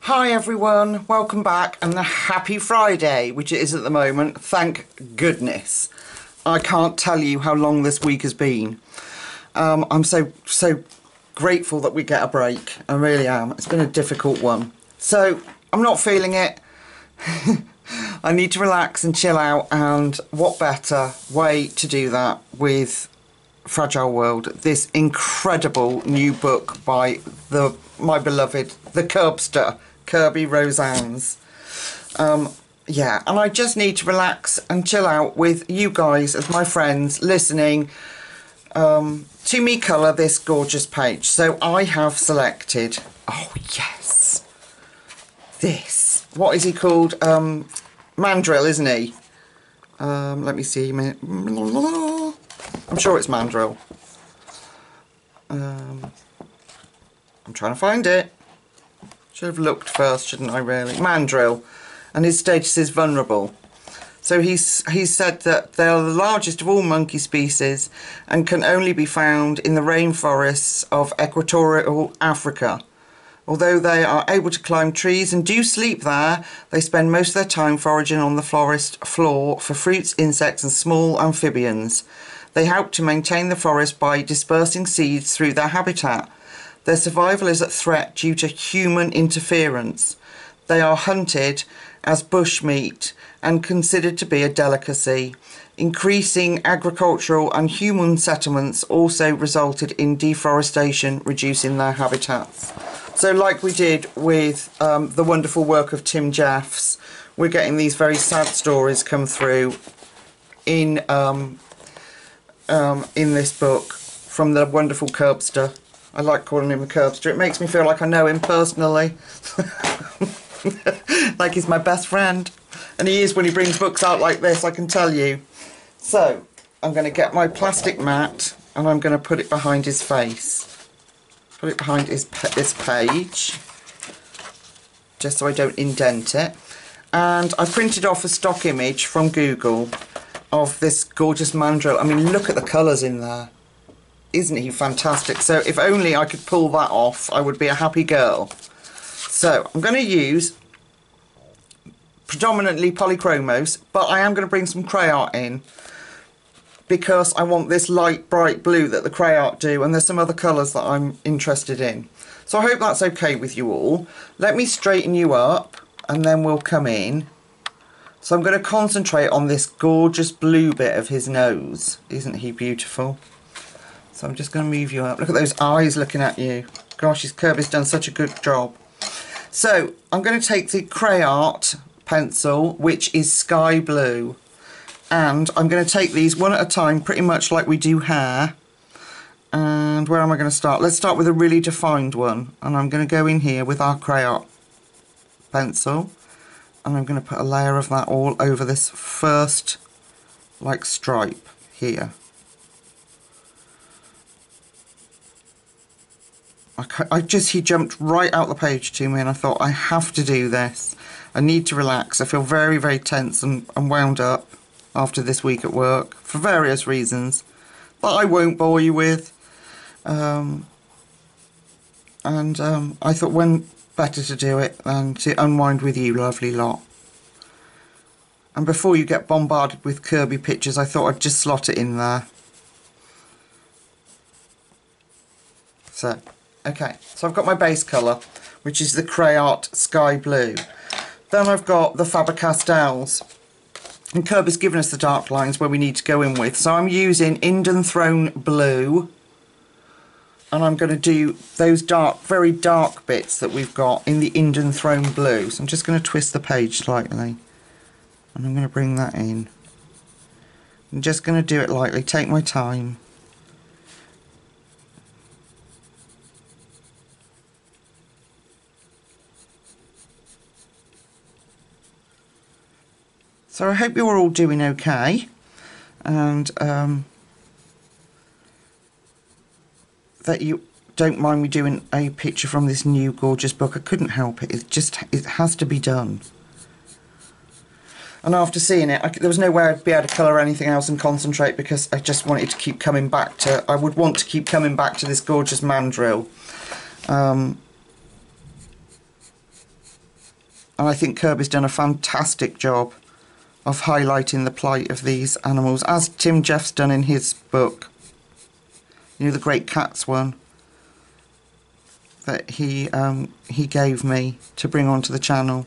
Hi everyone, welcome back and a happy Friday, which it is at the moment, thank goodness. I can't tell you how long this week has been. I'm so grateful that we get a break, I really am. It's been a difficult one. So, I'm not feeling it. I need to relax and chill out, and what better way to do that with Fragile World, this incredible new book by my beloved, the Curbster, Kerby Rosanes. Yeah, and I just need to relax and chill out with you guys as my friends listening to me colour this gorgeous page. So I have selected, oh yes, this. What is he called? Mandrill, isn't he? Let me see. I'm sure it's Mandrill. I'm trying to find it. Should have looked first, shouldn't I really? Mandrill. And his status is vulnerable. So he's said that they are the largest of all monkey species and can only be found in the rainforests of equatorial Africa. Although they are able to climb trees and do sleep there, they spend most of their time foraging on the forest floor for fruits, insects and small amphibians. They help to maintain the forest by dispersing seeds through their habitat. Their survival is at threat due to human interference. They are hunted as bushmeat and considered to be a delicacy. Increasing agricultural and human settlements also resulted in deforestation, reducing their habitats. So like we did with the wonderful work of Tim Jeffs, we're getting these very sad stories come through in this book from the wonderful Curbster. I like calling him a Curbster. It makes me feel like I know him personally. Like he's my best friend. And he is when he brings books out like this, I can tell you. So, I'm going to get my plastic mat and I'm going to put it behind his face. Put it behind this page. Just so I don't indent it. And I printed off a stock image from Google of this gorgeous mandrill. I mean, look at the colours in there. Isn't he fantastic? So if only I could pull that off, I would be a happy girl. So I'm going to use predominantly polychromos, but I am going to bring some Crayart in because I want this light bright blue that the Crayart do, and there's some other colours that I'm interested in. So I hope that's okay with you all. Let me straighten you up and then we'll come in. So I'm going to concentrate on this gorgeous blue bit of his nose. Isn't he beautiful? So I'm just going to move you up. Look at those eyes looking at you. Gosh, Kirby's done such a good job. So I'm going to take the Crayart pencil, which is sky blue. And I'm going to take these one at a time, pretty much like we do hair. And where am I going to start? Let's start with a really defined one. And I'm going to go in here with our Crayart pencil. And I'm going to put a layer of that all over this first, like, stripe here. He jumped right out the page to me and I thought, I have to do this. I need to relax. I feel very, very tense and wound up after this week at work for various reasons that I won't bore you with. I thought when better to do it than to unwind with you, lovely lot. And before you get bombarded with Kirby pictures, I thought I'd just slot it in there. So, okay, so I've got my base colour, which is the Crayart Sky Blue. Then I've got the Faber-Castells. And Kirby's given us the dark lines where we need to go in with. So I'm using Indian Throne Blue. And I'm going to do those dark, very dark bits that we've got in the Indian Throne Blue. So I'm just going to twist the page slightly. And I'm going to bring that in. I'm just going to do it lightly, take my time. So I hope you're all doing okay, and that you don't mind me doing a picture from this new gorgeous book. I couldn't help it. It has to be done. And after seeing it, there was no way I'd be able to colour anything else and concentrate, because I just wanted to keep coming back to, I would want to keep coming back to this gorgeous mandrill. And I think Kerby's done a fantastic job of highlighting the plight of these animals, as Tim Jeff's done in his book. You know, the Great Cats one that he gave me to bring onto the channel.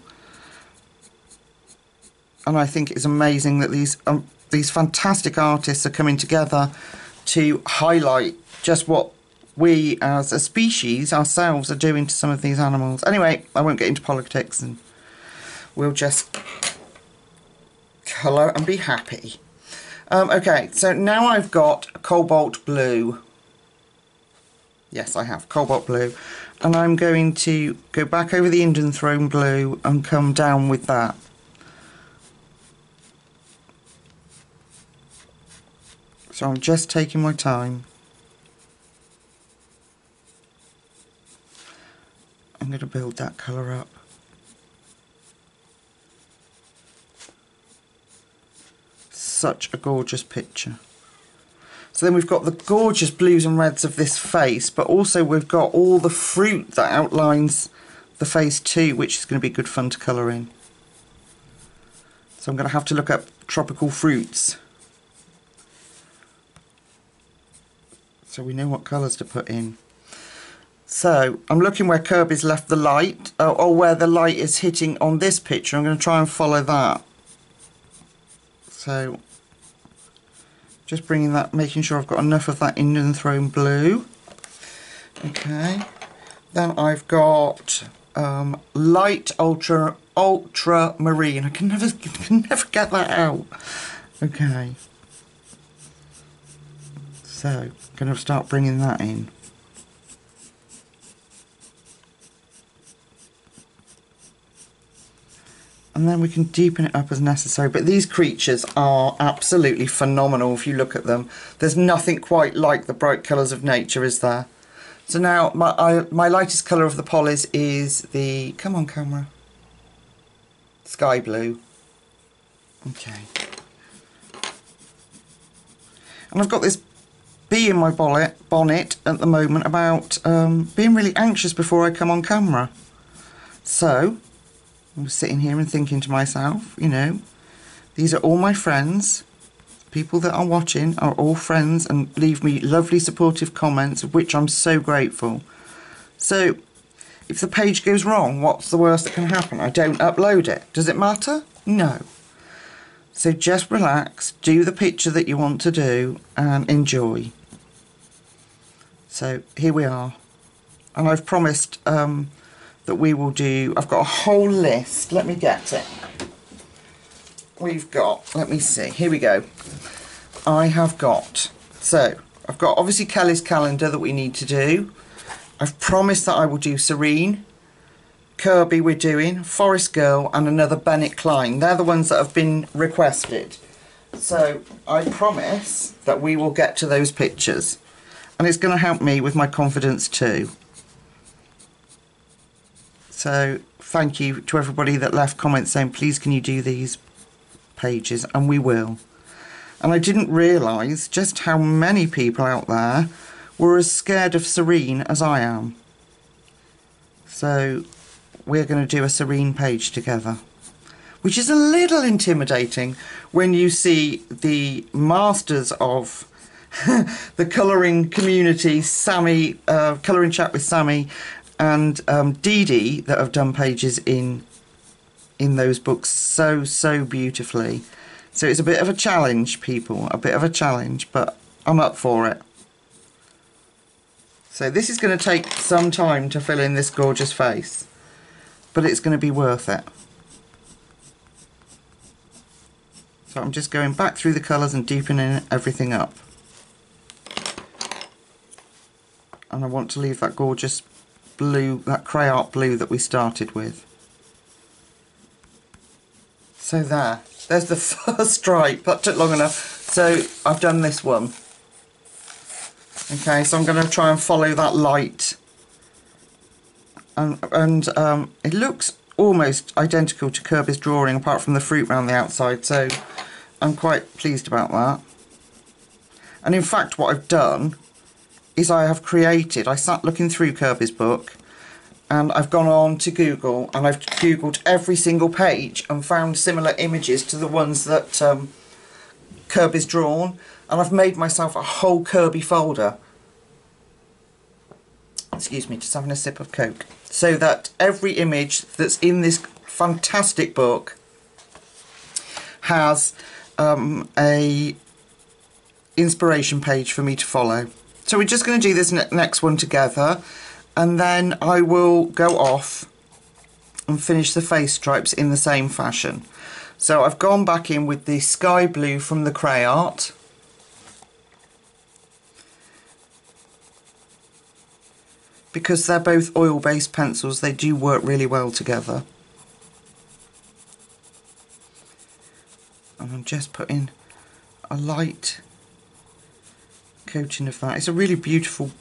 And I think it's amazing that these fantastic artists are coming together to highlight just what we as a species ourselves are doing to some of these animals. Anyway, I won't get into politics, and we'll just colour and be happy. Okay, so now I've got Cobalt Blue. Yes, I have Cobalt Blue. And I'm going to go back over the Indian Throne Blue and come down with that. So I'm just taking my time. I'm going to build that colour up. Such a gorgeous picture. So then we've got the gorgeous blues and reds of this face, but also we've got all the fruit that outlines the face too, which is going to be good fun to colour in. So I'm going to have to look up tropical fruits, so we know what colours to put in. So I'm looking where Kerby's left the light, or where the light is hitting on this picture. I'm going to try and follow that. So just bringing that, making sure I've got enough of that Indian Throne Blue. Okay, then I've got light ultramarine. I can never get that out. Okay, so I'm going to start bringing that in. And then we can deepen it up as necessary. But these creatures are absolutely phenomenal if you look at them. There's nothing quite like the bright colours of nature, is there? So now my lightest colour of the polys is the, come on camera, sky blue. Okay. And I've got this bee in my bonnet at the moment about being really anxious before I come on camera. So I'm sitting here and thinking to myself, you know, these are all my friends. People that are watching are all friends and leave me lovely supportive comments, of which I'm so grateful. So if the page goes wrong, what's the worst that can happen? I don't upload it. Does it matter? No. So just relax, do the picture that you want to do and enjoy. So here we are. And I've promised that we will do, I've got a whole list, let me get it. We've got, let me see, here we go. I've got obviously Kelly's calendar that we need to do. I've promised that I will do Serene, Kerby we're doing, Forest Girl and another Bennett Klein. They're the ones that have been requested. So I promise that we will get to those pictures. And it's going to help me with my confidence too. So thank you to everybody that left comments saying, please can you do these pages, and we will. And I didn't realise just how many people out there were as scared of Serene as I am. So we're going to do a Serene page together, which is a little intimidating when you see the masters of the colouring community, Sammy, Colouring Chat with Sammy, and Dee Dee, that have done pages in those books so beautifully. So it's a bit of a challenge, people, a bit of a challenge, but I'm up for it. So this is going to take some time to fill in this gorgeous face, but it's going to be worth it. So I'm just going back through the colours and deepening everything up. And I want to leave that gorgeous blue, that crayon blue that we started with. So there's the first stripe. That took long enough. So I've done this one. Okay, so I'm going to try and follow that light. And it looks almost identical to Kerby's drawing, apart from the fruit around the outside. So I'm quite pleased about that. And in fact, what I've done is I have created, I sat looking through Kerby's book, and I've gone on to Google and I've Googled every single page and found similar images to the ones that Kerby's drawn, and I've made myself a whole Kerby folder. Excuse me, just having a sip of Coke. So that every image that's in this fantastic book has a inspiration page for me to follow. So we're just going to do this next one together, and then I will go off and finish the face stripes in the same fashion. So I've gone back in with the sky blue from the Cray Art. Because they're both oil-based pencils, they do work really well together. And I'm just putting a light coating of that. It's a really beautiful,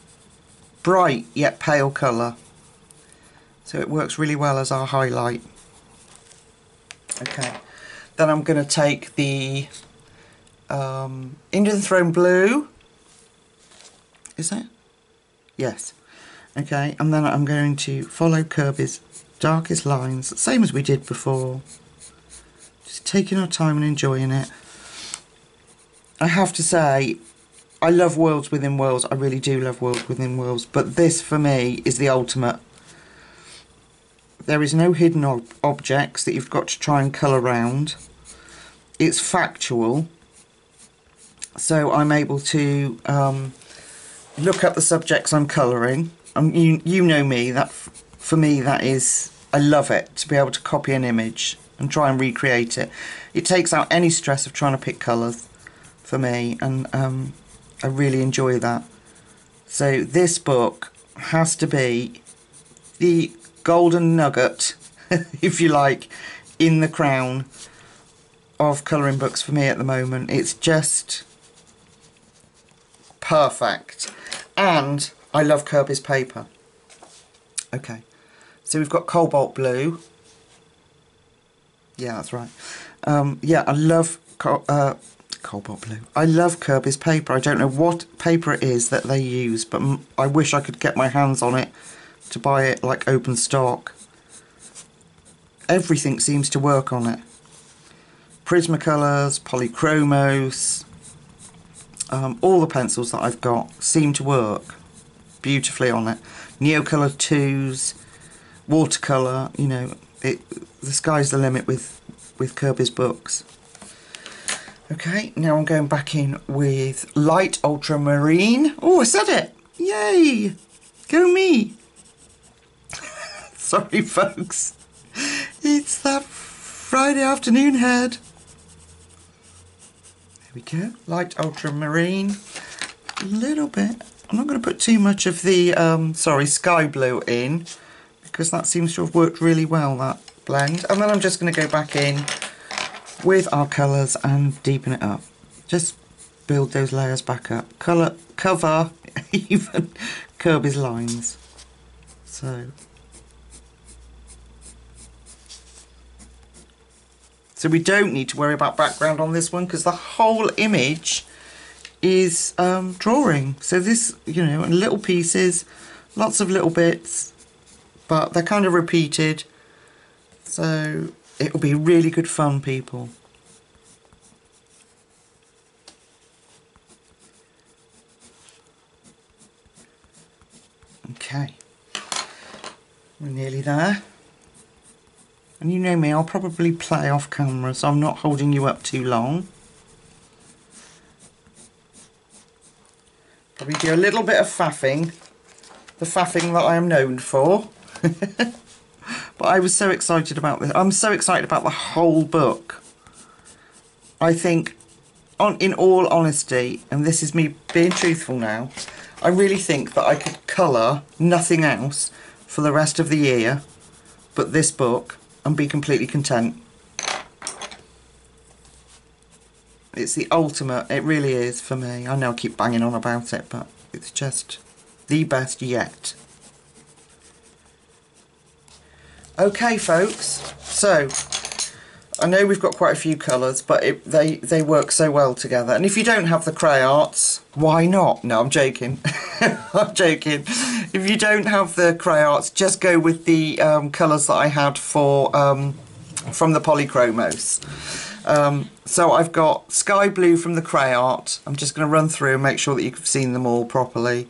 bright yet pale colour. So it works really well as our highlight. Okay, then I'm going to take the Indian Throne Blue. Is that? Yes. Okay, and then I'm going to follow Kerby's darkest lines, same as we did before. Just taking our time and enjoying it. I have to say, I love Worlds Within Worlds. I really do love Worlds Within Worlds, but this for me is the ultimate. There is no hidden objects that you've got to try and colour around. It's factual, so I'm able to look at the subjects I'm colouring. You know me, that for me that is, I love it to be able to copy an image and try and recreate it. It takes out any stress of trying to pick colours for me, and I really enjoy that. So this book has to be the golden nugget, if you like, in the crown of colouring books for me at the moment. It's just perfect, and I love Kerby's paper. Okay, so we've got Cobalt Blue. Yeah, that's right. Yeah, I love Cobalt Blue. I love Kerby's paper. I don't know what paper it is that they use, but I wish I could get my hands on it to buy it like open stock. Everything seems to work on it. Prismacolors, Polychromos, all the pencils that I've got seem to work beautifully on it. Neocolor 2s, watercolour, you know, the sky's the limit with Kerby's books. Okay, now I'm going back in with light ultramarine. Oh, I said it! Yay! Go me! Sorry folks, it's that Friday afternoon head. There we go, light ultramarine. A little bit. I'm not going to put too much of the sky blue in, because that seems to have worked really well, that blend. And then I'm just going to go back in with our colours and deepen it up. Just build those layers back up. Cover even Kerby's lines. So we don't need to worry about background on this one, because the whole image is drawing. So this, you know, in little pieces, lots of little bits, but they're kind of repeated. So it'll be really good fun, people. Okay, we're nearly there. And you know me, I'll probably play off camera, so I'm not holding you up too long. Probably do a little bit of faffing, the faffing that I am known for. But I was so excited about this. I'm so excited about the whole book. I think, in all honesty, and this is me being truthful now, I really think that I could colour nothing else for the rest of the year but this book and be completely content. It's the ultimate, it really is for me. I know I keep banging on about it, but it's just the best yet. Okay folks, so I know we've got quite a few colours, but they work so well together. And if you don't have the Cray Arts, why not? No, I'm joking. I'm joking. If you don't have the crayons, just go with the colours that I had for from the Polychromos. So I've got Sky Blue from the crayon. I'm just going to run through and make sure that you've seen them all properly.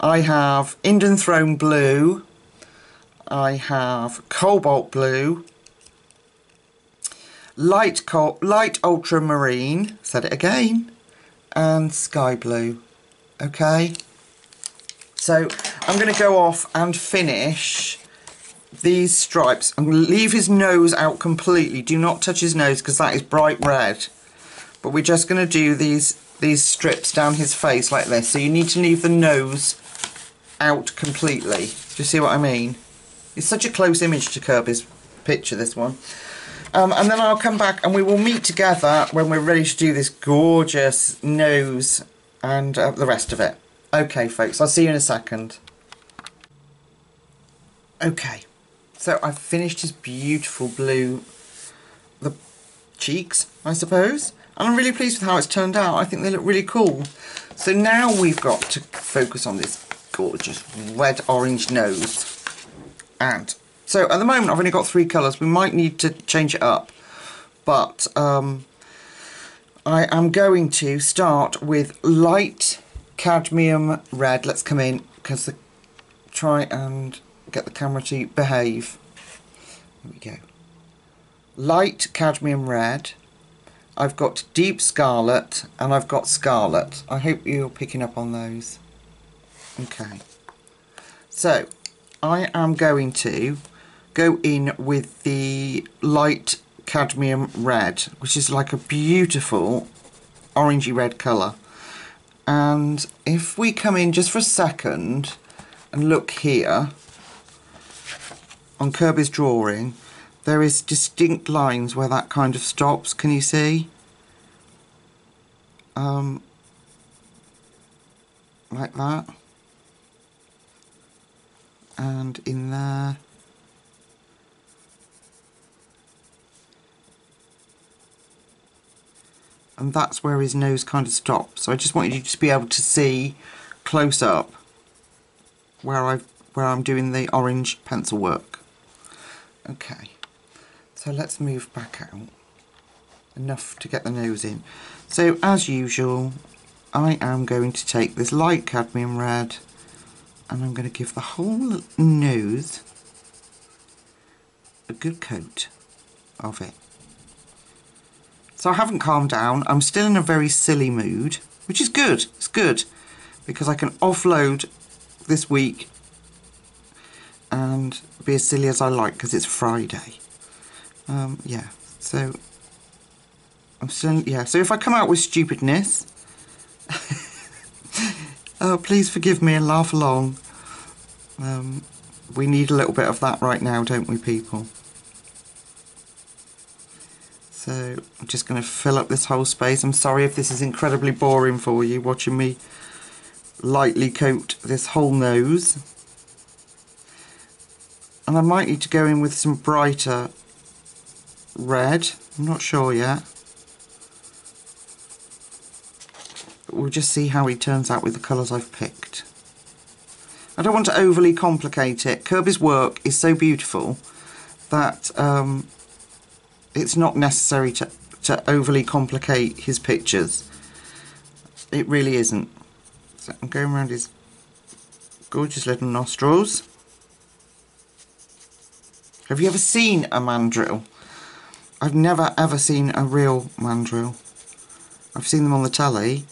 I have Indian Throne Blue. I have Cobalt Blue. Light Ultramarine. Said it again. And Sky Blue. Okay. So I'm going to go off and finish these stripes. I'm going to leave his nose out completely. Do not touch his nose because that is bright red. But we're just going to do these strips down his face like this. So you need to leave the nose out completely. Do you see what I mean? It's such a close image to Kerby's picture, this one. And then I'll come back and we will meet together when we're ready to do this gorgeous nose and the rest of it. Okay, folks, I'll see you in a second. Okay, so I've finished his beautiful blue, the cheeks, I suppose. And I'm really pleased with how it's turned out. I think they look really cool. So now we've got to focus on this gorgeous red orange nose. And so at the moment I've only got 3 colours. We might need to change it up. But I am going to start with light cadmium red. Let's come in because try and get the camera to behave. There we go. Light cadmium red. I've got deep scarlet and I've got scarlet. I hope you're picking up on those. Okay. So I am going to go in with the light cadmium red, which is like a beautiful orangey red colour. And if we come in just for a second and look here on Kerby's drawing, there is distinct lines where that kind of stops. Can you see? Like that. And in there. And that's where his nose kind of stops. So I just want you to be able to see close up where I'm doing the orange pencil work. Okay, so let's move back out enough to get the nose in. So as usual, I am going to take this light cadmium red and I'm going to give the whole nose a good coat of it. So I haven't calmed down. I'm still in a very silly mood, which is good. It's good because I can offload this week and be as silly as I like because it's Friday. Yeah, so I'm still, yeah, so if I come out with stupidness, oh, please forgive me and laugh along. We need a little bit of that right now, don't we, people? So I'm just going to fill up this whole space. I'm sorry if this is incredibly boring for you, watching me lightly coat this whole nose. And I might need to go in with some brighter red. I'm not sure yet. But we'll just see how he turns out with the colours I've picked. I don't want to overly complicate it. Kerby's work is so beautiful that it's not necessary to overly complicate his pictures. It really isn't. So I'm going around his gorgeous little nostrils. Have you ever seen a mandrill? I've never ever seen a real mandrill. I've seen them on the telly,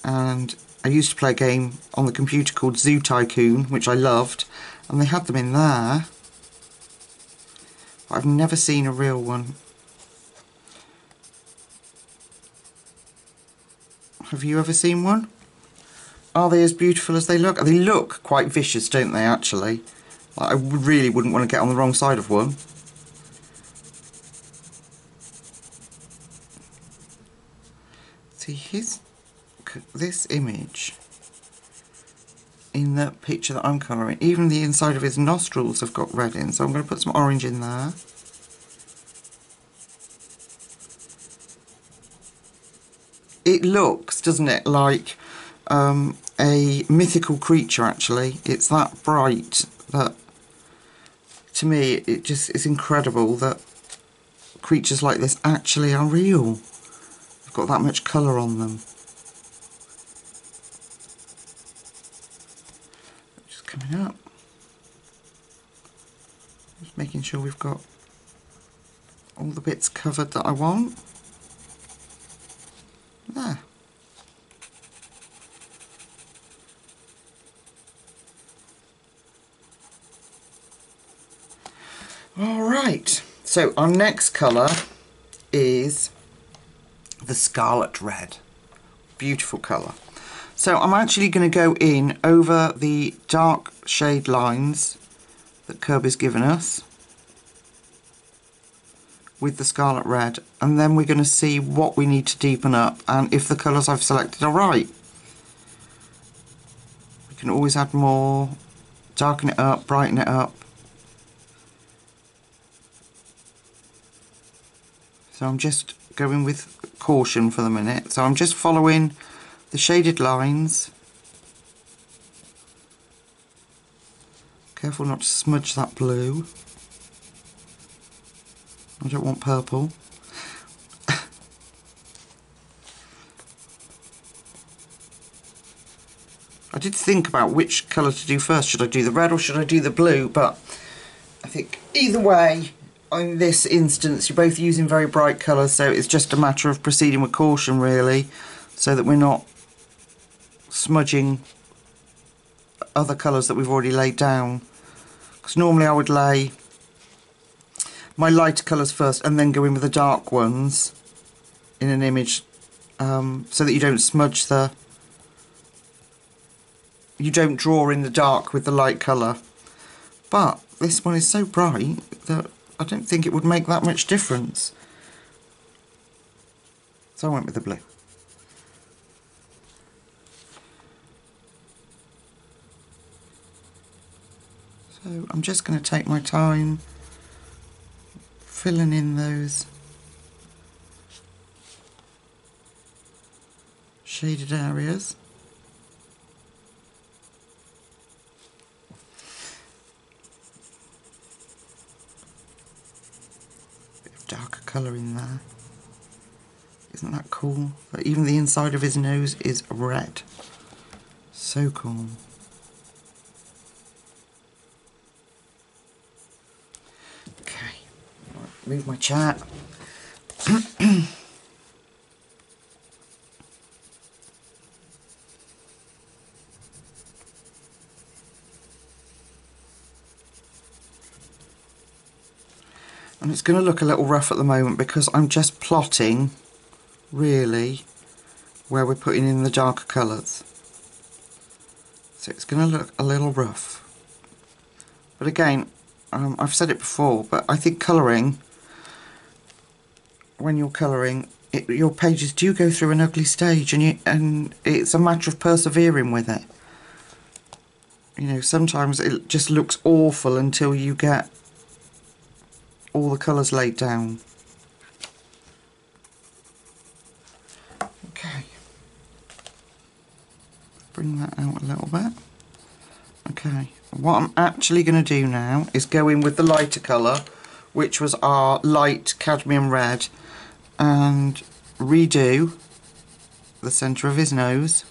and I used to play a game on the computer called Zoo Tycoon, which I loved, and they had them in there. But I've never seen a real one. Have you ever seen one? Are they as beautiful as they look? They look quite vicious, don't they, actually? Like, I really wouldn't want to get on the wrong side of one. See, this image in the picture that I'm colouring, even the inside of his nostrils have got red in, so I'm going to put some orange in there. It looks, doesn't it, like a mythical creature actually. It's that bright that, to me, it just is incredible that creatures like this actually are real. They've got that much colour on them. Just coming up. Just making sure we've got all the bits covered that I want. There. Alright, so our next colour is the Scarlet Red. Beautiful colour. So I'm actually going to go in over the dark shade lines that Kerby's given us with the Scarlet Red, and then we're going to see what we need to deepen up and if the colours I've selected are right. We can always add more, darken it up, brighten it up. So I'm just going with caution for the minute. So I'm just following the shaded lines. Careful not to smudge that blue. I don't want purple. I did think about which colour to do first. Should I do the red or should I do the blue? But I think either way, in this instance, you're both using very bright colours, so it's just a matter of proceeding with caution really, so that we're not smudging other colours that we've already laid down. Because normally I would lay my lighter colours first and then go in with the dark ones in an image, so that you don't smudge you don't draw in the dark with the light colour. But this one is so bright that I don't think it would make that much difference. So I went with the blue. So I'm just going to take my time filling in those shaded areas. Darker colour in there. Isn't that cool? But even the inside of his nose is red. So cool. Okay, move my chat. And it's going to look a little rough at the moment because I'm just plotting really where we're putting in the darker colours. So it's going to look a little rough. But again, I've said it before, but I think colouring, when you're colouring, your pages do go through an ugly stage, and it's a matter of persevering with it. You know, sometimes it just looks awful until you get all the colours laid down. Okay, bring that out a little bit. Okay, what I'm actually going to do now is go in with the lighter colour, which was our light cadmium red, and redo the centre of his nose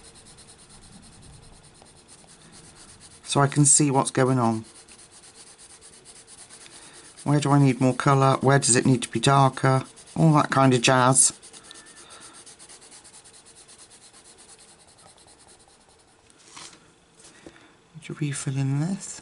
so I can see what's going on. Where do I need more colour? Where does it need to be darker? All that kind of jazz. Need to refill in this.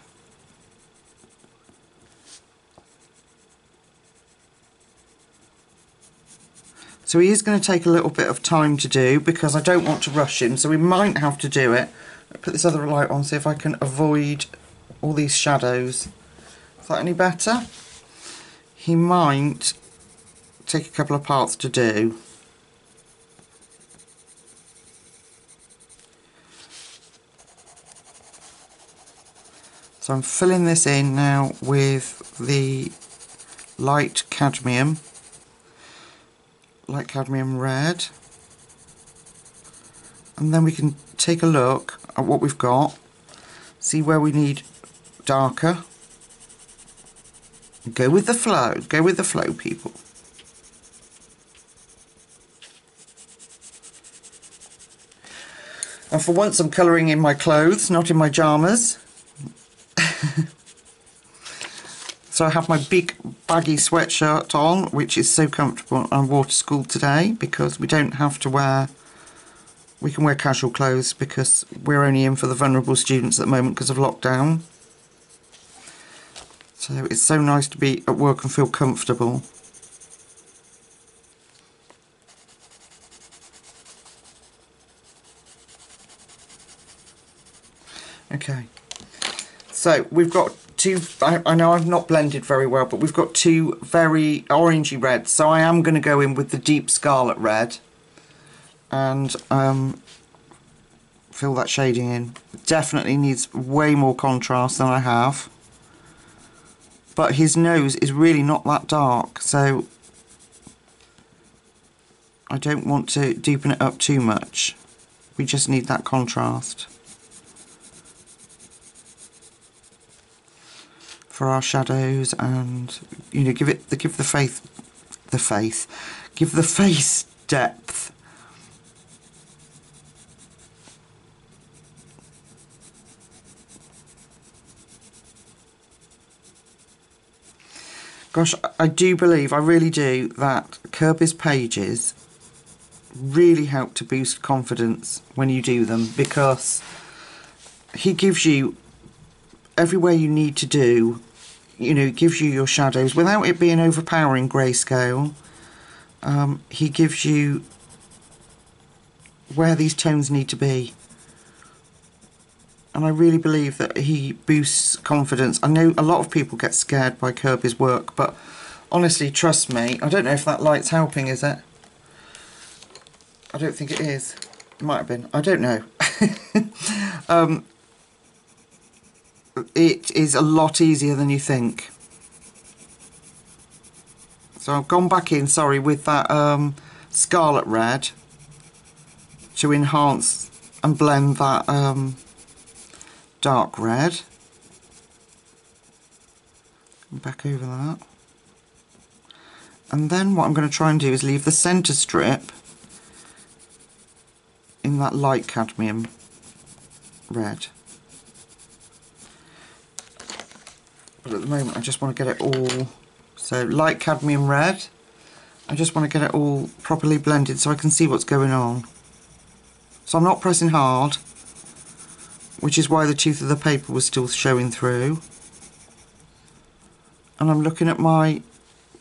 So he is going to take a little bit of time to do because I don't want to rush him, so we might have to do it. I'll put this other light on, see if I can avoid all these shadows. Is that any better? He might take a couple of parts to do. So I'm filling this in now with the light cadmium red, and then we can take a look at what we've got, see where we need darker. Go with the flow. Go with the flow, people. And for once I'm colouring in my clothes, not in my pyjamas. So I have my big baggy sweatshirt on, which is so comfortable. I wore to school today because we don't have to wear, we can wear casual clothes because we're only in for the vulnerable students at the moment because of lockdown. So it's so nice to be at work and feel comfortable. Okay, so we've got two, I know I've not blended very well, but we've got two very orangey reds, so I am going to go in with the deep Scarlet Red and fill that shading in. Definitely needs way more contrast than I have, but his nose is really not that dark, so I don't want to deepen it up too much. We just need that contrast for our shadows, and you know, give the face depth. Gosh, I do believe, I really do, that Kerby's pages really help to boost confidence when you do them, because he gives you everywhere you need to do, you know, gives you your shadows without it being overpowering grayscale. He gives you where these tones need to be, and I really believe that he boosts confidence. I know a lot of people get scared by Kerby's work, but honestly, trust me, I don't know if that light's helping, is it? I don't think it is. It might have been, I don't know. It is a lot easier than you think. So I've gone back in, sorry, with that Scarlet Red to enhance and blend that dark red. Back over that. And then what I'm going to try and do is leave the centre strip in that light cadmium red. But at the moment I just want to get it all, so light cadmium red, I just want to get it all properly blended so I can see what's going on. So I'm not pressing hard, which is why the tooth of the paper was still showing through. And I'm looking at my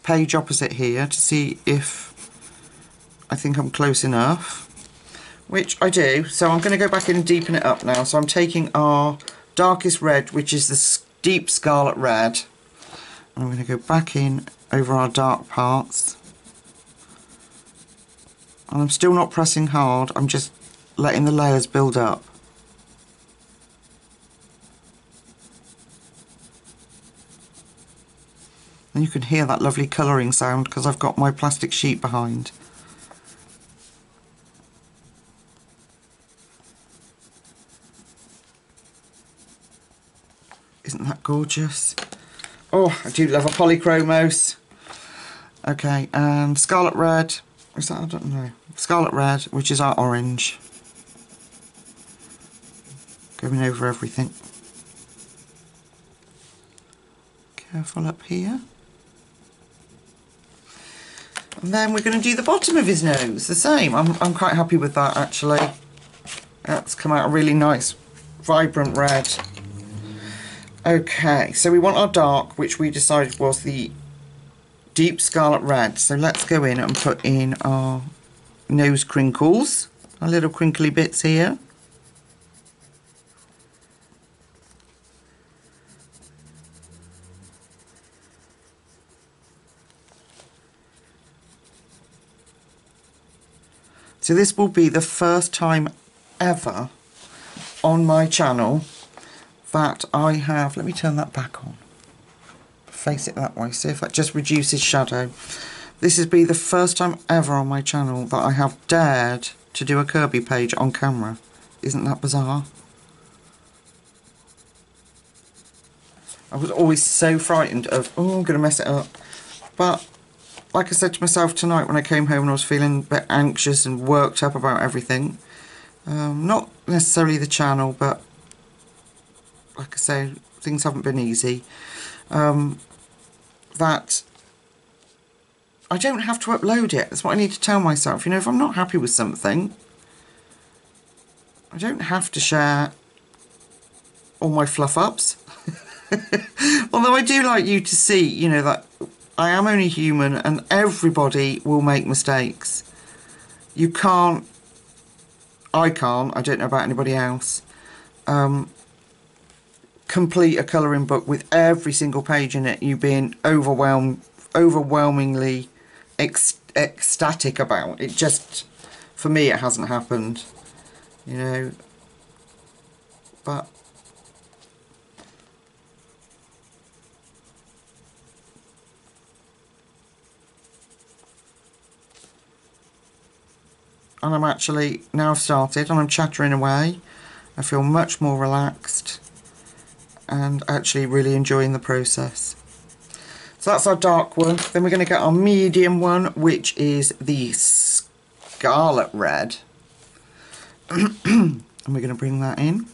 page opposite here to see if I think I'm close enough, which I do. So I'm going to go back in and deepen it up now. So I'm taking our darkest red, which is the deep Scarlet Red. I'm going to go back in over our dark parts, and I'm still not pressing hard, I'm just letting the layers build up. And you can hear that lovely colouring sound because I've got my plastic sheet behind. Isn't that gorgeous? Oh, I do love a polychromos. Okay, and Scarlet Red, is that, I don't know. Scarlet Red, which is our orange. Going over everything. Careful up here. And then we're going to do the bottom of his nose, the same. I'm quite happy with that, actually. That's come out a really nice, vibrant red. Okay, so we want our dark, which we decided was the deep Scarlet Red. So let's go in and put in our nose crinkles, our little crinkly bits here. So this will be the first time ever on my channel that I have, let me turn that back on, face it that way, see if that just reduces shadow. This has been the first time ever on my channel that I have dared to do a Kerby page on camera. Isn't that bizarre? I was always so frightened of, oh, I'm going to mess it up. But like I said to myself tonight when I came home and I was feeling a bit anxious and worked up about everything, not necessarily the channel, but like I say, things haven't been easy, that I don't have to upload it. That's what I need to tell myself. You know, if I'm not happy with something, I don't have to share all my fluff ups. Although I do like you to see, you know, that I am only human and everybody will make mistakes. You can't, I can't, I don't know about anybody else, complete a colouring book with every single page in it you being overwhelmingly ecstatic about. It just, for me, it hasn't happened, you know, but and I'm actually, now I've started and I'm chattering away, I feel much more relaxed and actually really enjoying the process. So that's our dark one. Then we're going to get our medium one, which is the Scarlet Red. And we're going to bring that in.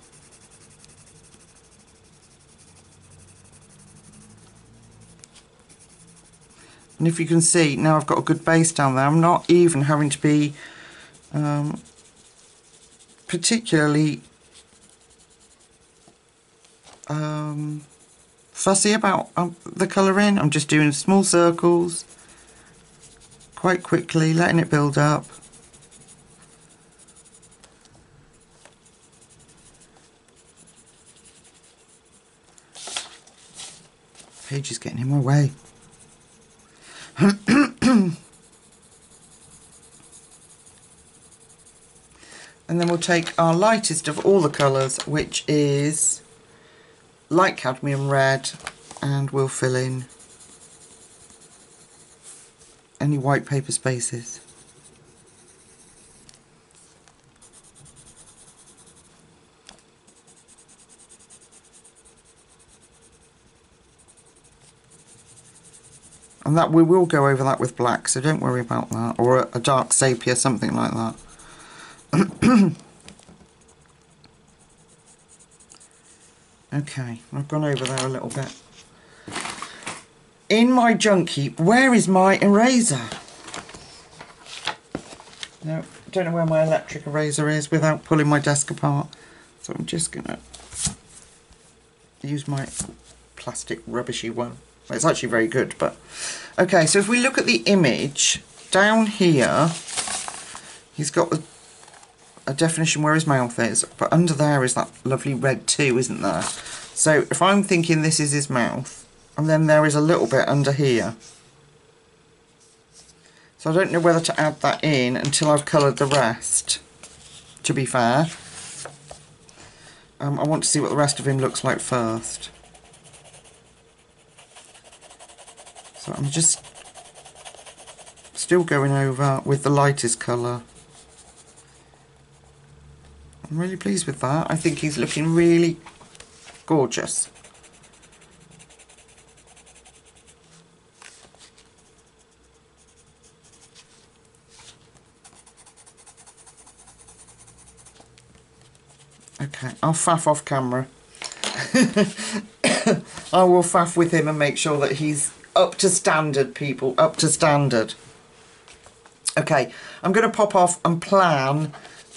And if you can see, now I've got a good base down there. I'm not even having to be particularly fussy about the colouring. I'm just doing small circles quite quickly, letting it build up. Page is getting in my way. And then we'll take our lightest of all the colours, which is light cadmium red, and we'll fill in any white paper spaces. And that we will go over that with black, so don't worry about that, or a dark sepia, something like that. Okay, I've gone over there a little bit. In my junk heap, where is my eraser? No, I don't know where my electric eraser is without pulling my desk apart. So I'm just going to use my plastic rubbishy one. Well, it's actually very good, but... Okay, so if we look at the image, down here, he's got a definition where his mouth is, but under there is that lovely red too, isn't there? So if I'm thinking this is his mouth, and then there is a little bit under here. So I don't know whether to add that in until I've coloured the rest, to be fair. I want to see what the rest of him looks like first. So I'm just still going over with the lightest colour. I'm really pleased with that. I think he's looking really gorgeous. Okay, I'll faff off camera. I will faff with him and make sure that he's up to standard, people, up to standard. Okay, I'm going to pop off and plan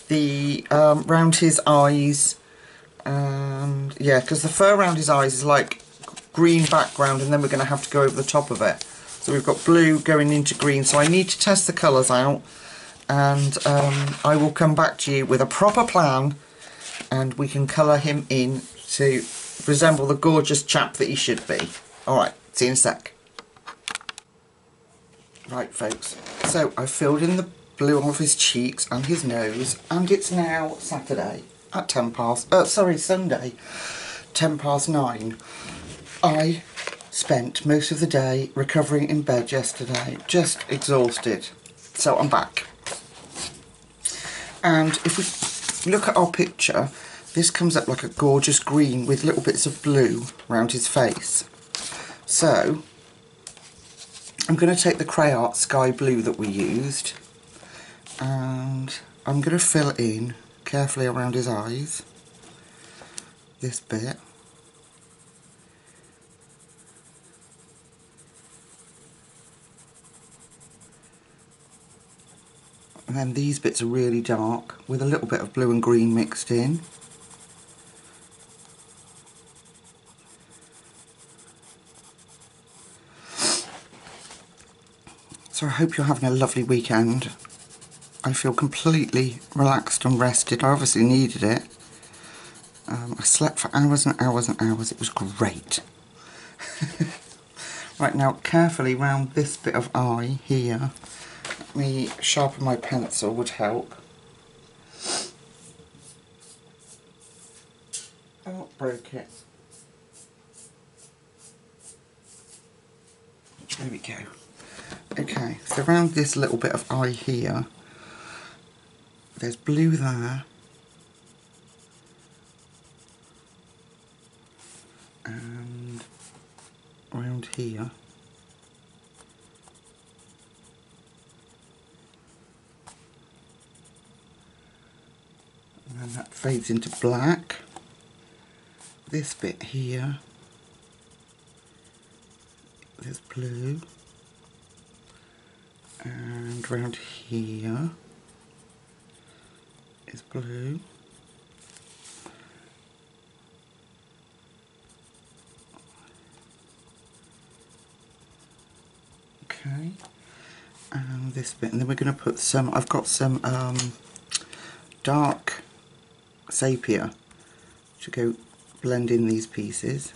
the round his eyes, and yeah, because the fur around his eyes is like green background, and then we're going to have to go over the top of it. So we've got blue going into green, so I need to test the colours out, and I will come back to you with a proper plan, and we can colour him in to resemble the gorgeous chap that he should be. Alright, see you in a sec. Right folks, so I filled in the blue off his cheeks and his nose, and it's now Saturday at Sunday, 9:10. I spent most of the day recovering in bed yesterday, just exhausted. So I'm back. And if we look at our picture, this comes up like a gorgeous green with little bits of blue around his face. So I'm going to take the Crayart Sky Blue that we used, and I'm going to fill in carefully around his eyes, this bit. And then these bits are really dark with a little bit of blue and green mixed in. So I hope you're having a lovely weekend. I feel completely relaxed and rested. I obviously needed it. I slept for hours and hours and hours. It was great. Right, now carefully round this bit of eye here. Let me sharpen my pencil, would help. Oh, broke it. There we go. Okay, so around this little bit of eye here, there's blue there, and around here and then that fades into black. This bit here, there's blue, and round here is blue. Okay, and this bit, and then we're going to put some, I've got some dark sepia to go blend in these pieces.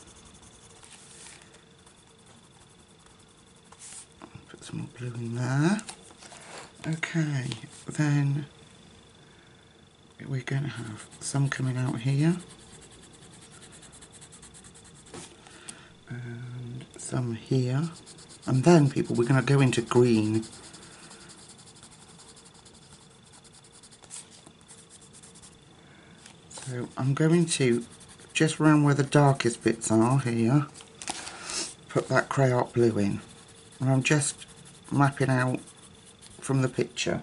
Put some more blue in there. Okay, then we're going to have some coming out here and some here, and then people, we're going to go into green. So I'm going to, just around where the darkest bits are here, put that Crayart Blue in, and I'm just mapping out from the picture,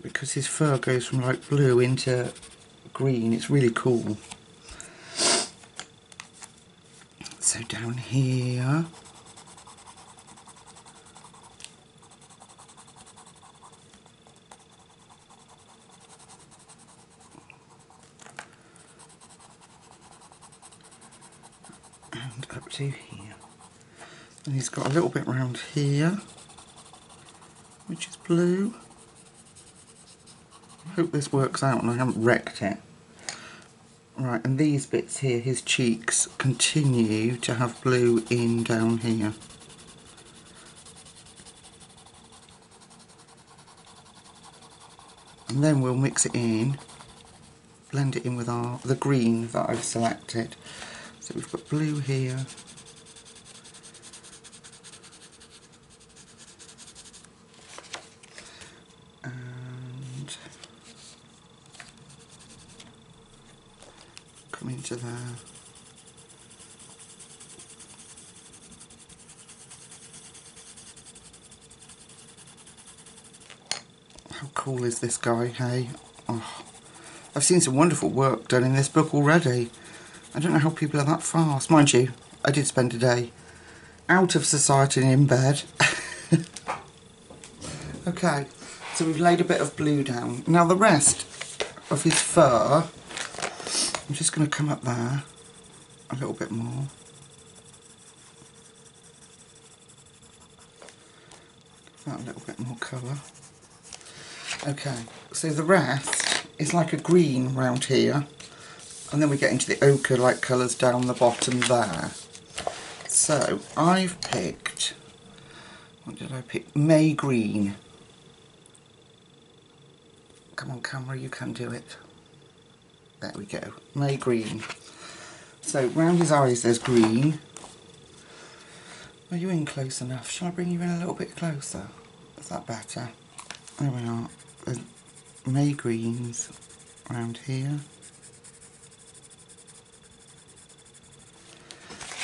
because his fur goes from like blue into green. It's really cool. So down here, and up to here, and he's got a little bit round here which is blue. I hope this works out and I haven't wrecked it. Right, and these bits here, his cheeks, continue to have blue in down here. And then we'll mix it in, blend it in with the green that I've selected. So we've got blue here, and come into there. How cool is this guy, hey? Oh, I've seen some wonderful work done in this book already. I don't know how people are that fast. Mind you, I did spend a day out of society and in bed. Okay, so we've laid a bit of blue down. Now the rest of his fur, I'm just going to come up there a little bit more. Give that a little bit more colour. Okay, so the rest is like a green round here. And then we get into the ochre-like colours down the bottom there. So I've picked, what did I pick? May Green. Come on camera, you can do it. There we go, May Green. So round his eyes there's green. Are you in close enough? Shall I bring you in a little bit closer? Is that better? There we are. There's May greens around here.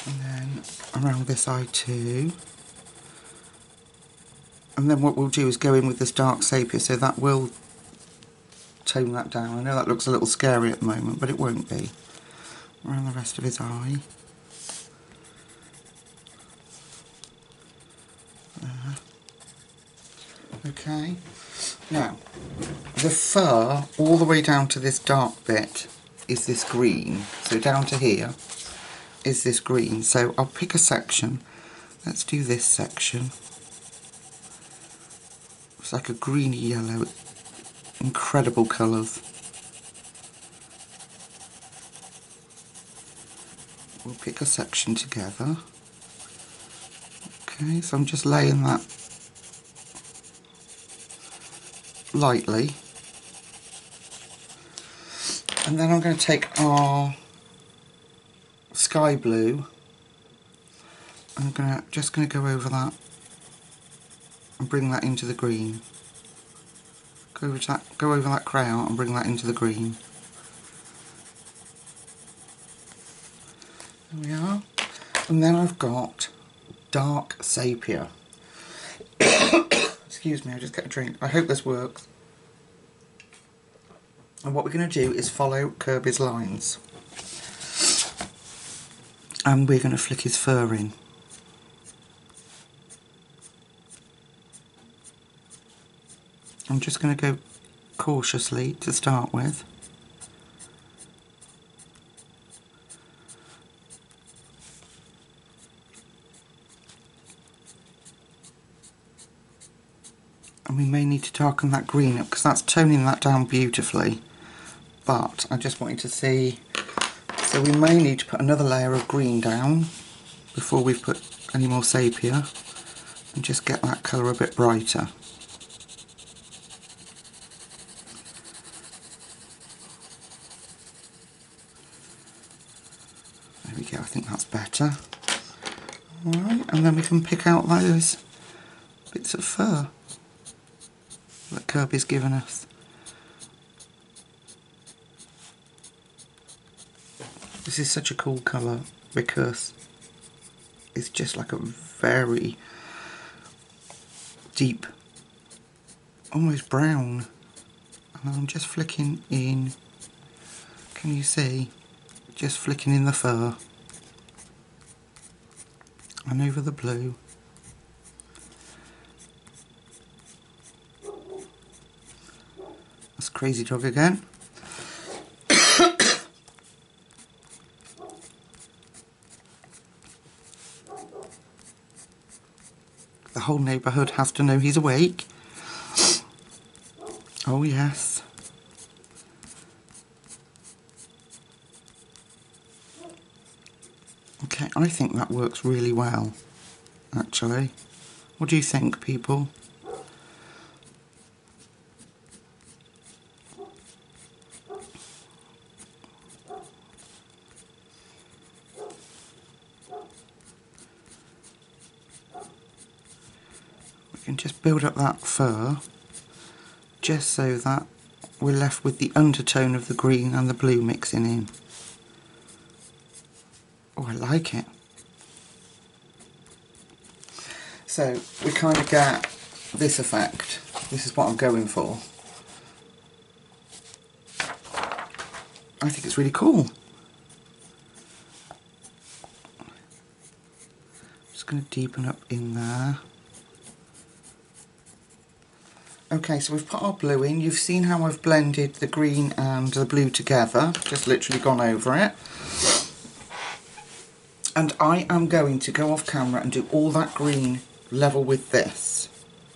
And then around this eye too. And then what we'll do is go in with this dark sepia, so that will tone that down. I know that looks a little scary at the moment, but it won't be. Around the rest of his eye. There. Okay. Now, the fur all the way down to this dark bit is this green. So down to here is this green. So I'll pick a section. Let's do this section. It's like a greeny yellow. Incredible colours. We'll pick a section together. Okay, so I'm just laying that lightly. And then I'm going to take our sky blue. I'm just going to go over that and bring that into the green. Go over that crayon and bring that into the green. There we are. And then I've got dark sepia. Excuse me, I just get a drink. I hope this works. And what we're going to do is follow Kerby's lines. And we're going to flick his fur in. I'm just going to go cautiously to start with. And we may need to darken that green up because that's toning that down beautifully. But I just want you to see, so we may need to put another layer of green down before we put any more sepia and just get that colour a bit brighter. There we go, I think that's better. Alright, and then we can pick out those bits of fur that Kerby's given us. This is such a cool colour because it's just like a very deep, almost brown. And I'm just flicking in, can you see? Just flicking in the fur and over the blue. That's Crazy Dog again. The whole neighbourhood has to know he's awake. Oh yes. Okay, I think that works really well, actually. What do you think, people? We can just build up that fur, just so that we're left with the undertone of the green and the blue mixing in. Oh, I like it. So we kind of get this effect. This is what I'm going for. I think it's really cool. Just going to deepen up in there. Okay, so we've put our blue in. You've seen how I've blended the green and the blue together. Just literally gone over it. And I am going to go off camera and do all that green level with this.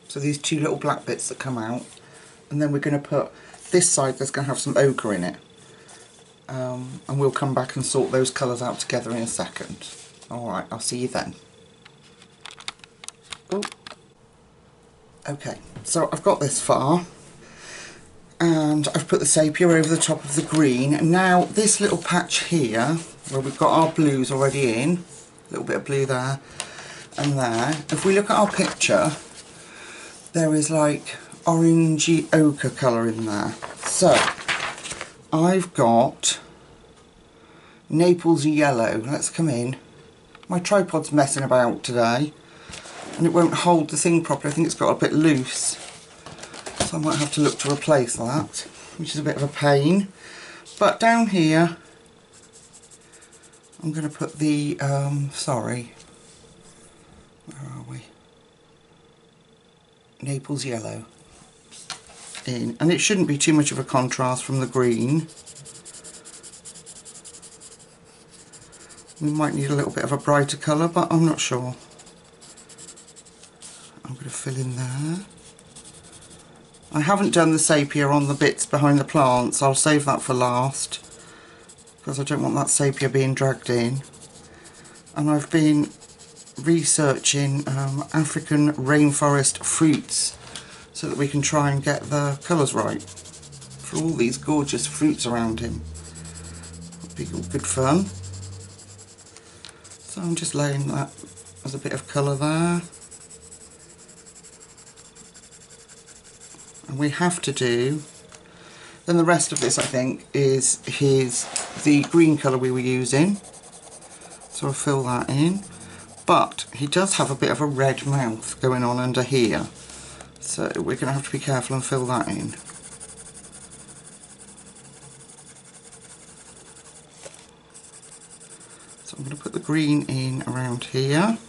So these two little black bits that come out. And then we're going to put this side that's going to have some ochre in it. And we'll come back and sort those colours out together in a second. Alright, I'll see you then. Oh. Okay, so I've got this far. And I've put the sepia over the top of the green. Now this little patch here, where we've got our blues already in, a little bit of blue there and there. If we look at our picture, there is like orangey ochre colour in there. So I've got Naples Yellow. Let's come in. My tripod's messing about today and it won't hold the thing properly. I think it's got a bit loose, so I might have to look to replace that, which is a bit of a pain. But down here I'm going to put the sorry, where are we, Naples Yellow in, and it shouldn't be too much of a contrast from the green. We might need a little bit of a brighter colour, but I'm not sure. I'm going to fill in there. I haven't done the sepia on the bits behind the plants. I'll save that for last because I don't want that sepia being dragged in. And I've been researching African rainforest fruits so that we can try and get the colours right for all these gorgeous fruits around him. It'll be all good fun. So I'm just laying that as a bit of colour there. And we have to do, then the rest of this I think is the green colour we were using. So I'll fill that in. But he does have a bit of a red mouth going on under here. So we're going to have to be careful and fill that in. So I'm going to put the green in around here.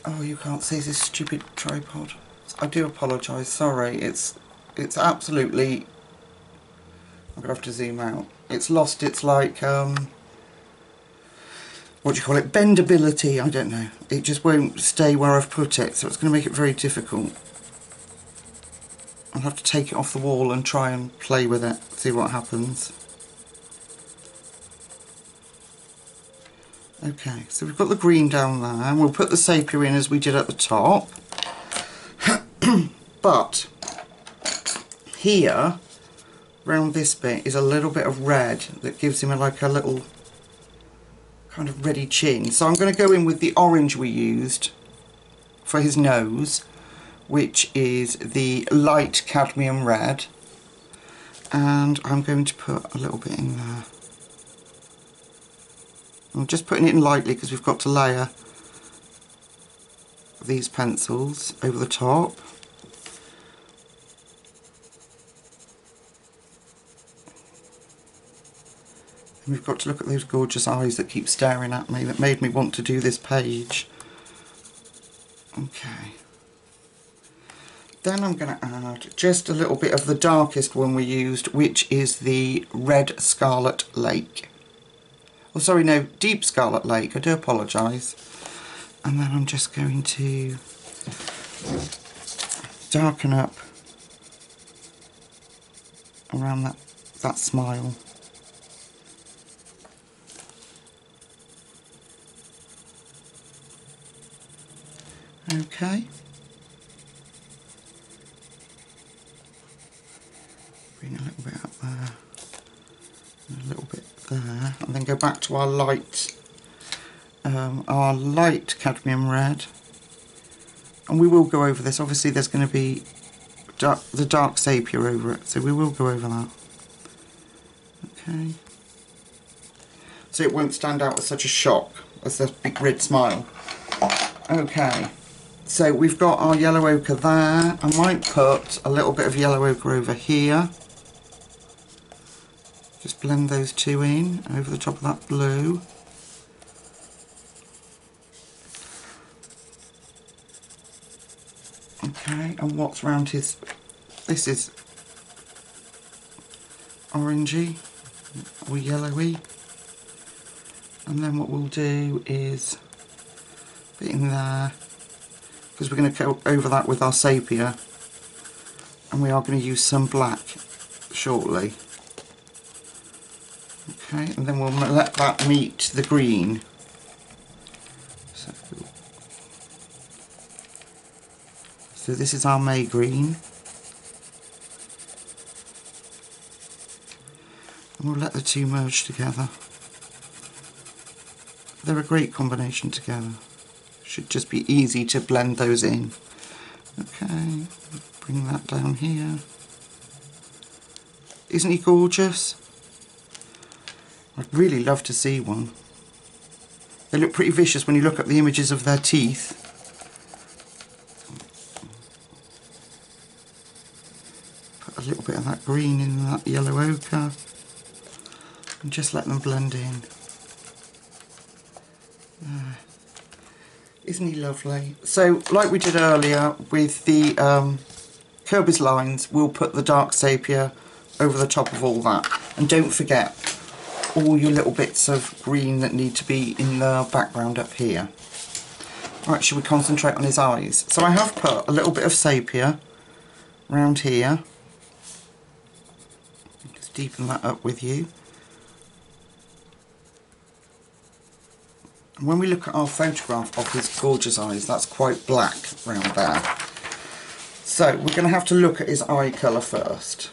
Oh, you can't see this stupid tripod. I do apologise, sorry. It's absolutely, I'm going to have to zoom out. It's lost its like, what do you call it, bendability, I don't know. It just won't stay where I've put it, so it's going to make it very difficult. I'll have to take it off the wall and try and play with it, see what happens. Okay, so we've got the green down there, and we'll put the sepia in as we did at the top. But here, around this bit, is a little bit of red that gives him like a little kind of reddy chin. So I'm going to go in with the orange we used for his nose, which is the light cadmium red, and I'm going to put a little bit in there. I'm just putting it in lightly because we've got to layer these pencils over the top. And we've got to look at those gorgeous eyes that keep staring at me that made me want to do this page. Okay. Then I'm going to add just a little bit of the darkest one we used, which is the red Scarlet Lake. Oh, sorry, no, deep Scarlet Lake. I do apologise. And then I'm just going to darken up around that smile. Okay. Bring a little bit up there, and a little bit there, and then go back to our light cadmium red. And we will go over this. Obviously, there's going to be the dark sepia over it, so we will go over that. Okay. So it won't stand out as such a shock as the big red smile. Okay. So we've got our yellow ochre there. I might put a little bit of yellow ochre over here. Just blend those two in over the top of that blue. Okay, and what's around his, this is orangey or yellowy. And then what we'll do is put it in there, because we're going to go over that with our sepia, and we are going to use some black shortly. Okay, and then we'll let that meet the green. So this is our May green. And we'll let the two merge together. They're a great combination together. Should just be easy to blend those in. Okay, bring that down here. Isn't he gorgeous? I'd really love to see one. They look pretty vicious when you look at the images of their teeth. Put a little bit of that green in that yellow ochre and just let them blend in. There. Isn't he lovely? So, like we did earlier with the Kerby's lines, we'll put the dark sepia over the top of all that. And don't forget all your little bits of green that need to be in the background up here. Right, should we concentrate on his eyes? So I have put a little bit of sepia around here. Just deepen that up with you. And when we look at our photograph of his gorgeous eyes, that's quite black round there. So we're going to have to look at his eye colour first.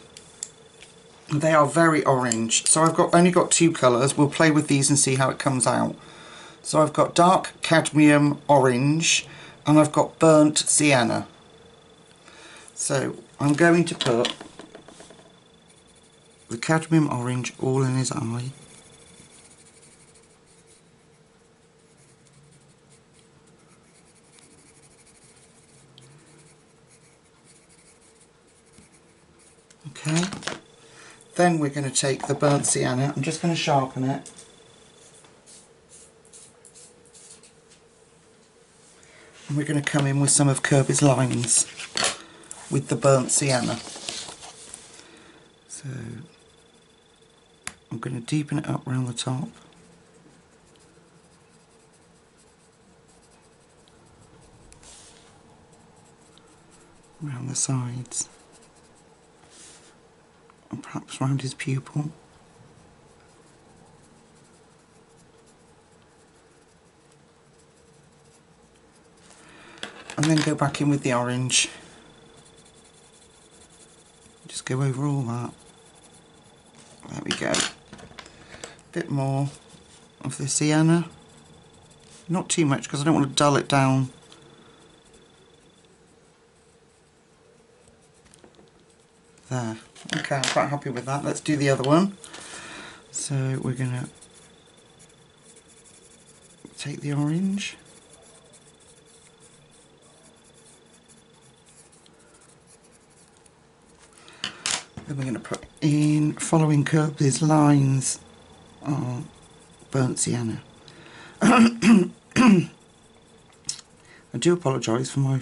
They are very orange, so I've only got two colours. We'll play with these and see how it comes out. So I've got dark cadmium orange and I've got burnt sienna. So I'm going to put the cadmium orange all in his eye. Okay, then we're going to take the burnt sienna. I'm just going to sharpen it. And we're going to come in with some of Kerby's lines with the burnt sienna. So I'm going to deepen it up around the top. Around the sides. And perhaps around his pupil. And then go back in with the orange. Just go over all that. There we go. A bit more of the sienna. Not too much because I don't want to dull it down. There. Okay, I'm quite happy with that. Let's do the other one. So we're going to take the orange. Then we're going to put in, following Kerby's lines, burnt sienna. I do apologise for my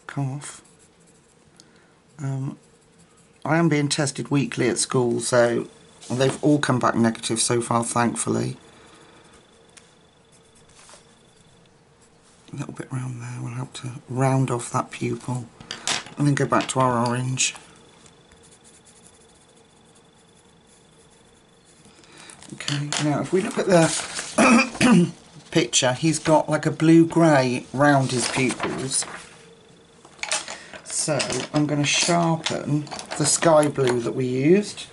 cough. I am being tested weekly at school, so they've all come back negative so far, thankfully. A little bit round there will help to round off that pupil. And then go back to our orange. Okay, now if we look at the picture, he's got like a blue-grey round his pupils. So I'm going to sharpen the sky blue that we used.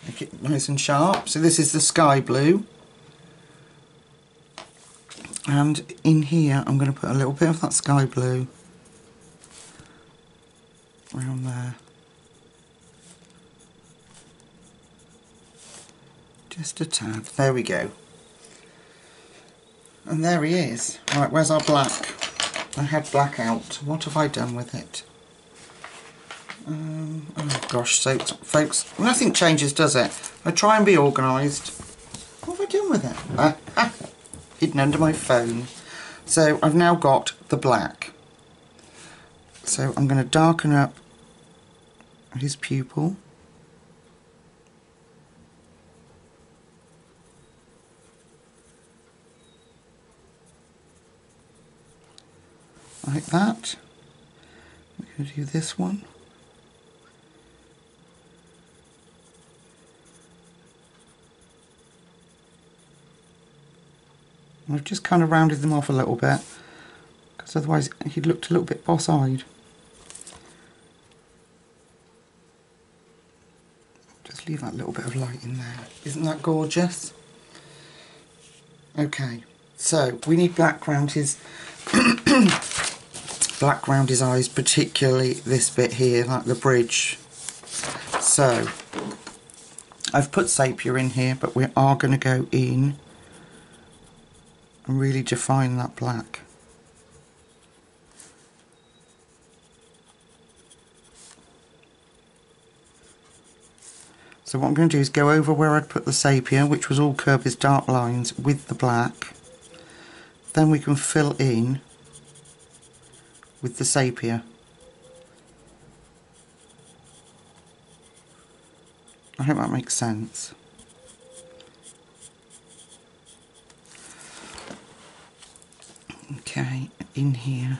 Make it nice and sharp. So this is the sky blue. And in here I'm going to put a little bit of that sky blue around there. Just a tad. There we go. And there he is. Right, where's our black? I had black out. What have I done with it? Oh gosh, so folks, nothing changes, does it? I try and be organised. What have I done with it? Hidden under my phone. So I've now got the black. So I'm going to darken up his pupil. Like that. We're going to do this one. I've just kind of rounded them off a little bit, because otherwise he'd looked a little bit boss-eyed. Just leave that little bit of light in there. Isn't that gorgeous? Okay, So we need black around his black around his eyes, particularly this bit here, like the bridge. So I've put sepia in here, but we are going to go in and really define that black. So what I'm going to do is go over where I'd put the sepia, which was all Kerby's dark lines, with the black. Then we can fill in with the sepia. I hope that makes sense. Okay, in here.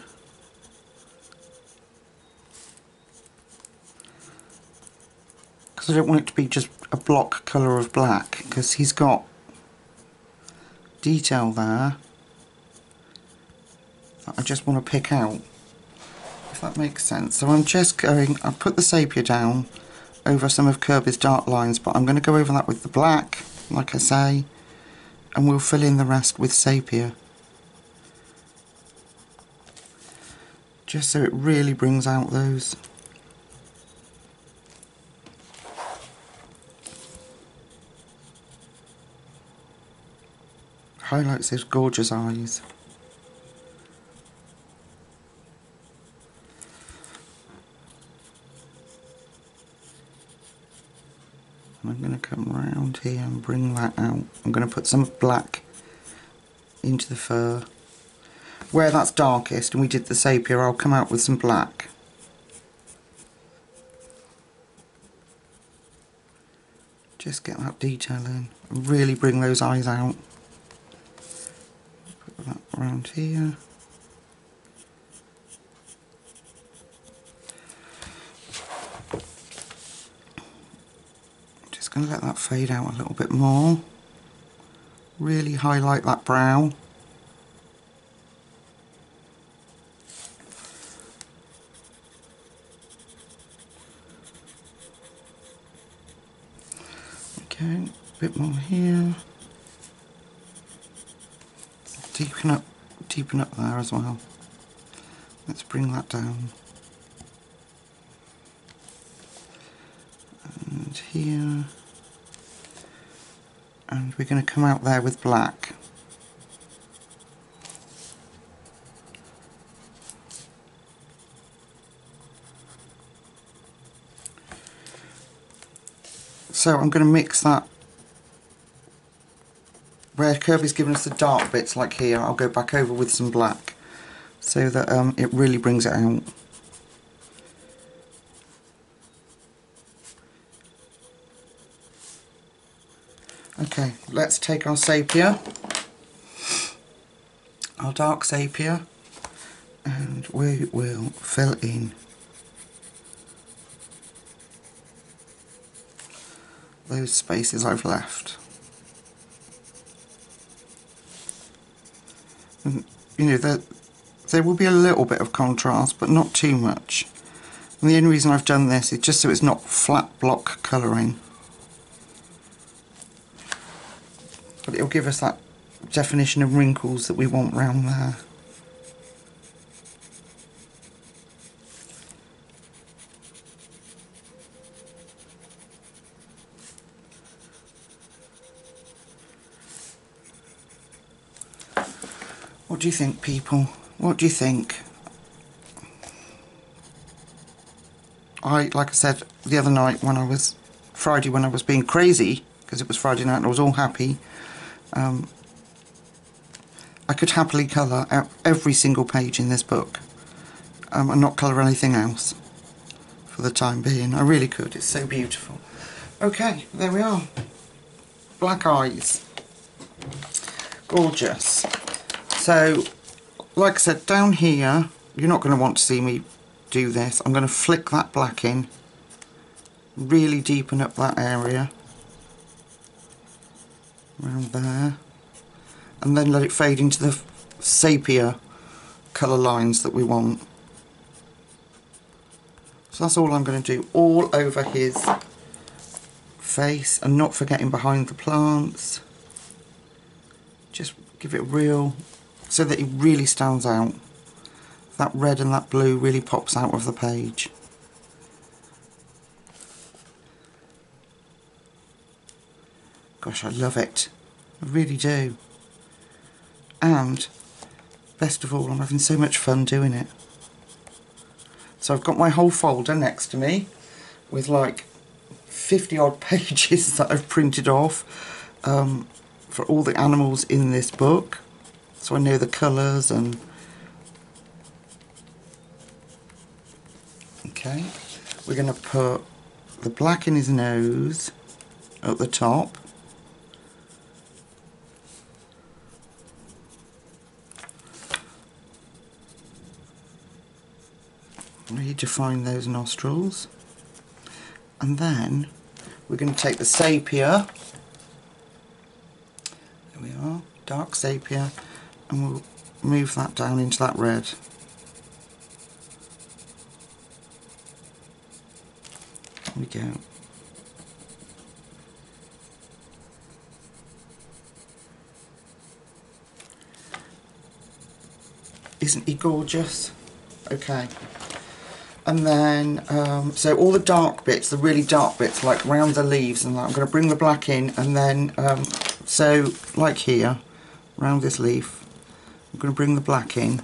Because I don't want it to be just a block colour of black, because he's got detail there that I just want to pick out, if that makes sense. So I'm just going, I'll put the sepia down over some of Kerby's dark lines, but I'm going to go over that with the black, like I say, and we'll fill in the rest with sepia. Just so it really brings out those highlights, those gorgeous eyes. And I'm going to come round here and bring that out. I'm going to put some black into the fur. Where that's darkest and we did the sepia, I'll come out with some black. Just get that detail in and really bring those eyes out. Put that around here. Just going to let that fade out a little bit more. Really highlight that brow. Okay, a bit more here. Deepen up there as well. Let's bring that down. And here. And we're going to come out there with black. So I'm going to mix that. Where Kerby's given us the dark bits, like here, I'll go back over with some black, so that it really brings it out. Okay, let's take our sepia, our dark sepia, and we will fill in those spaces I've left. And, you know, there will be a little bit of contrast, but not too much. And the only reason I've done this is just so it's not flat block colouring. But it'll give us that definition of wrinkles that we want round there. What do you think, people? What do you think? Like I said the other night Friday when I was being crazy, because it was Friday night and I was all happy, I could happily colour out every single page in this book and not colour anything else for the time being. I really could. It's so beautiful. Okay, there we are. Black eyes. Gorgeous. So, like I said, down here, you're not going to want to see me do this. I'm going to flick that black in, really deepen up that area, around there, and then let it fade into the sepia colour lines that we want. So that's all I'm going to do, all over his face, and not forgetting behind the plants. Just give it a real, so that it really stands out. That red and that blue really pops out of the page. Gosh, I love it. I really do. And best of all, I'm having so much fun doing it. So I've got my whole folder next to me with like 50 odd pages that I've printed off for all the animals in this book. So I know the colours and... Okay, we're going to put the black in his nose at the top. Redefine those nostrils, and then we're going to take the sepia, there we are, dark sepia, and we'll move that down into that red. There we go. Isn't he gorgeous? Okay. And then, so all the dark bits, the really dark bits, like round the leaves and that, I'm going to bring the black in, and then, so like here, round this leaf, I'm going to bring the black in.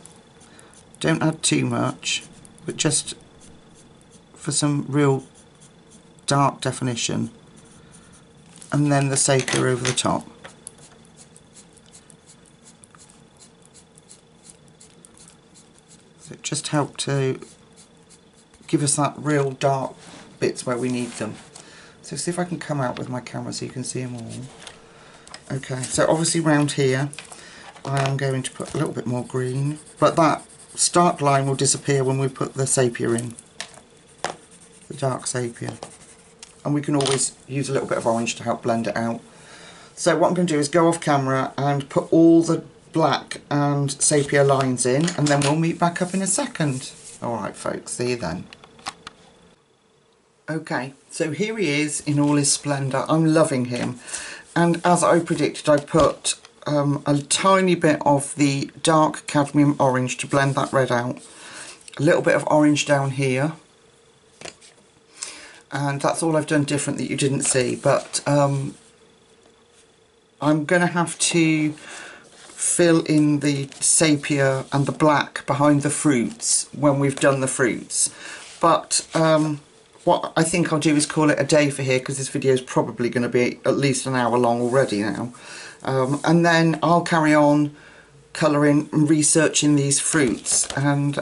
Don't add too much, but just for some real dark definition. And then the sepia over the top. So it just helped to give us that real dark bits where we need them. So see if I can come out with my camera so you can see them all. Okay, so obviously round here I am going to put a little bit more green, but that stark line will disappear when we put the sepia in, the dark sepia. And we can always use a little bit of orange to help blend it out. So what I'm going to do is go off camera and put all the black and sepia lines in, and then we'll meet back up in a second. Alright folks, see you then. Okay, so here he is in all his splendour. I'm loving him, and as I predicted, I put a tiny bit of the dark cadmium orange to blend that red out, a little bit of orange down here, and that's all I've done different that you didn't see. But I'm going to have to fill in the sepia and the black behind the fruits when we've done the fruits, but what I think I'll do is call it a day for here, because this video is probably going to be at least an hour long already now, and then I'll carry on colouring and researching these fruits, and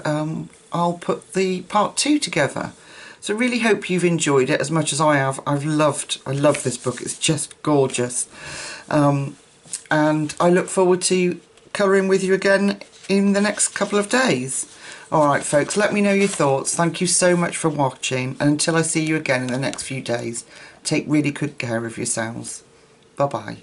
I'll put the part 2 together. So really hope you've enjoyed it as much as I have. I love this book, it's just gorgeous, and I look forward to colouring with you again in the next couple of days. Alright folks, let me know your thoughts. Thank you so much for watching, and until I see you again in the next few days, take really good care of yourselves. Bye bye.